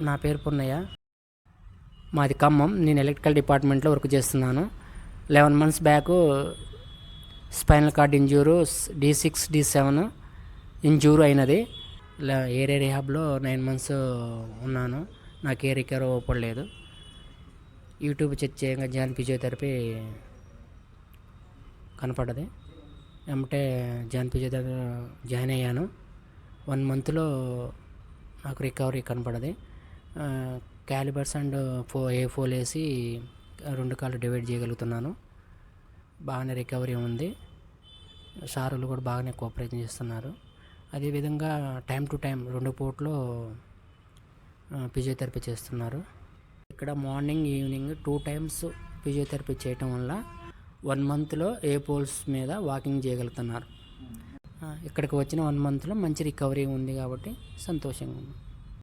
నా పేరు పున్నయ్య. మాది ఖమ్మం. నేను ఎలక్ట్రికల్ డిపార్ట్మెంట్లో వర్క్ చేస్తున్నాను. 11 months back spinal cord injury D6 D7 injure అయినది. ఏరియా రిహాబ్లో 9 months ఉన్నాను. నాకు ఏ రికవర్ అవ్వలేదు. యూట్యూబ్ చెక్ చేయగా జాన్ ఫిజియోథెరపీ కనపడ్డది. ఏమంటే జాన్ ఫిజియోథెరపీ జాయిన్ అయ్యాను. 1 monthలో నాకు రికవరీ కనపడది. క్యాలిబర్స్ అండ్ A4 వేసి 2 కాళ్ళు డివైడ్ చేయగలుగుతున్నాను. బాగానే రికవరీ ఉంది. సారులు కూడా బాగానే కోఆపరేట్ చేస్తున్నారు. అదేవిధంగా టైం టు టైం 2 పూటలు ఫిజియోథెరపీ చేస్తున్నారు. ఇక్కడ మార్నింగ్ ఈవినింగ్ 2 times ఫిజియోథెరపీ చేయటం వల్ల 1 monthలో A4s మీద వాకింగ్ చేయగలుగుతున్నారు. ఇక్కడికి వచ్చిన 1 monthలో మంచి రికవరీ ఉంది కాబట్టి సంతోషంగా ఉంది.